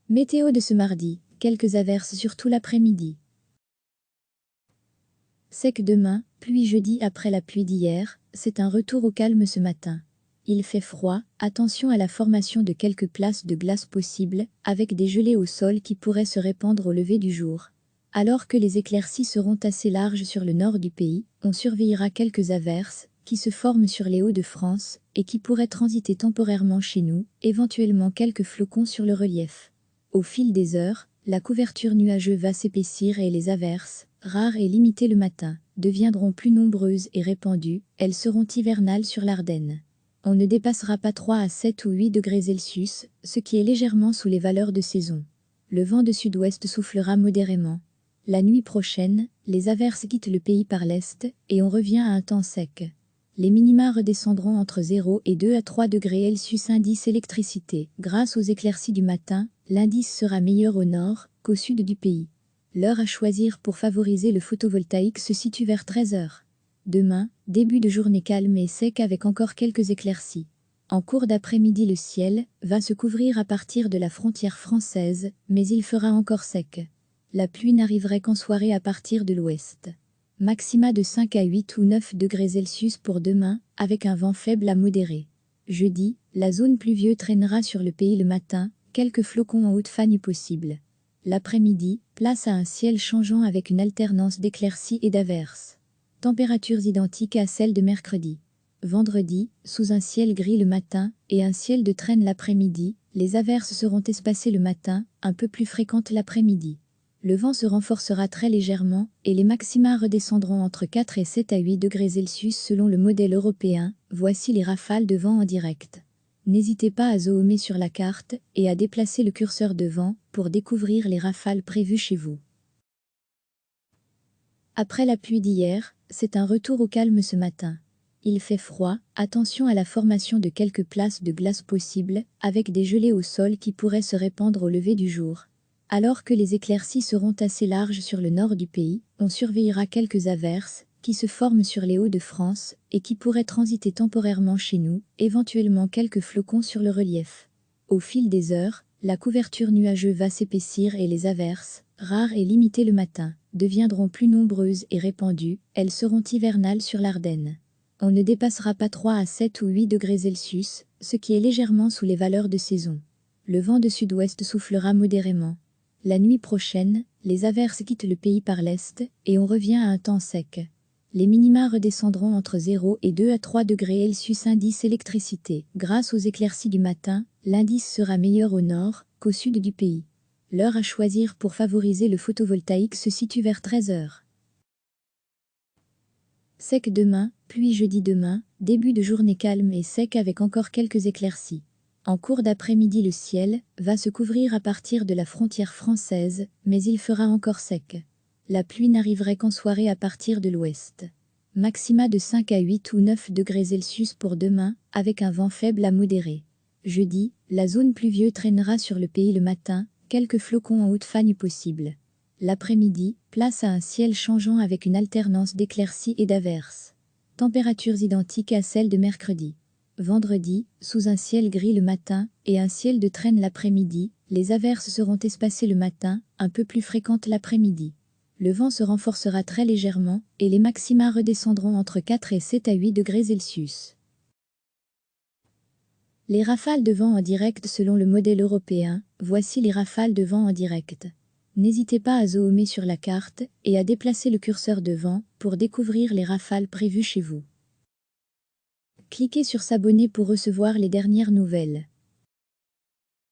Météo de ce mardi, quelques averses surtout l'après-midi. Sec demain, pluie jeudi après la pluie d'hier, c'est un retour au calme ce matin. Il fait froid, attention à la formation de quelques places de glace possibles, avec des gelées au sol qui pourraient se répandre au lever du jour. Alors que les éclaircies seront assez larges sur le nord du pays, on surveillera quelques averses, qui se forment sur les Hauts-de-France, et qui pourraient transiter temporairement chez nous, éventuellement quelques flocons sur le relief. Au fil des heures, la couverture nuageuse va s'épaissir et les averses, rares et limitées le matin, deviendront plus nombreuses et répandues, elles seront hivernales sur l'Ardenne. On ne dépassera pas 3 à 7 ou 8 degrés Celsius, ce qui est légèrement sous les valeurs de saison. Le vent de sud-ouest soufflera modérément. La nuit prochaine, les averses quittent le pays par l'est, et on revient à un temps sec. Les minima redescendront entre 0 et 2 à 3 degrés Celsius. Indice électricité. Grâce aux éclaircies du matin, l'indice sera meilleur au nord qu'au sud du pays. L'heure à choisir pour favoriser le photovoltaïque se situe vers 13 h. Demain, début de journée calme et sec avec encore quelques éclaircies. En cours d'après-midi, le ciel va se couvrir à partir de la frontière française, mais il fera encore sec. La pluie n'arriverait qu'en soirée à partir de l'ouest. Maxima de 5 à 8 ou 9 degrés Celsius pour demain, avec un vent faible à modéré. Jeudi, la zone pluvieuse traînera sur le pays le matin, quelques flocons en haute fagne possibles. L'après-midi, place à un ciel changeant avec une alternance d'éclaircies et d'averses. Températures identiques à celles de mercredi. Vendredi, sous un ciel gris le matin et un ciel de traîne l'après-midi, les averses seront espacées le matin, un peu plus fréquentes l'après-midi. Le vent se renforcera très légèrement et les maxima redescendront entre 4 et 7 à 8 degrés Celsius selon le modèle européen. Voici les rafales de vent en direct. N'hésitez pas à zoomer sur la carte et à déplacer le curseur de vent pour découvrir les rafales prévues chez vous. Après la pluie d'hier, c'est un retour au calme ce matin. Il fait froid, attention à la formation de quelques places de glace possibles, avec des gelées au sol qui pourraient se répandre au lever du jour. Alors que les éclaircies seront assez larges sur le nord du pays, on surveillera quelques averses, qui se forment sur les Hauts-de-France, et qui pourraient transiter temporairement chez nous, éventuellement quelques flocons sur le relief. Au fil des heures, la couverture nuageuse va s'épaissir et les averses, rares et limitées le matin, deviendront plus nombreuses et répandues, elles seront hivernales sur l'Ardenne. On ne dépassera pas 3 à 7 ou 8 degrés Celsius, ce qui est légèrement sous les valeurs de saison. Le vent de sud-ouest soufflera modérément. La nuit prochaine, les averses quittent le pays par l'est, et on revient à un temps sec. Les minima redescendront entre 0 et 2 à 3 degrés Celsius. Indice électricité. Grâce aux éclaircies du matin, l'indice sera meilleur au nord qu'au sud du pays. L'heure à choisir pour favoriser le photovoltaïque se situe vers 13 h. Sec demain, pluie jeudi demain, début de journée calme et sec avec encore quelques éclaircies. En cours d'après-midi, le ciel va se couvrir à partir de la frontière française, mais il fera encore sec. La pluie n'arriverait qu'en soirée à partir de l'ouest. Maxima de 5 à 8 ou 9 degrés Celsius pour demain, avec un vent faible à modéré. Jeudi, la zone pluvieuse traînera sur le pays le matin, quelques flocons en haute fagne possibles. L'après-midi, place à un ciel changeant avec une alternance d'éclaircies et d'averses. Températures identiques à celles de mercredi. Vendredi, sous un ciel gris le matin et un ciel de traîne l'après-midi, les averses seront espacées le matin, un peu plus fréquentes l'après-midi. Le vent se renforcera très légèrement et les maxima redescendront entre 4 et 7 à 8 degrés Celsius. Les rafales de vent en direct selon le modèle européen, voici les rafales de vent en direct. N'hésitez pas à zoomer sur la carte et à déplacer le curseur de vent pour découvrir les rafales prévues chez vous. Cliquez sur s'abonner pour recevoir les dernières nouvelles.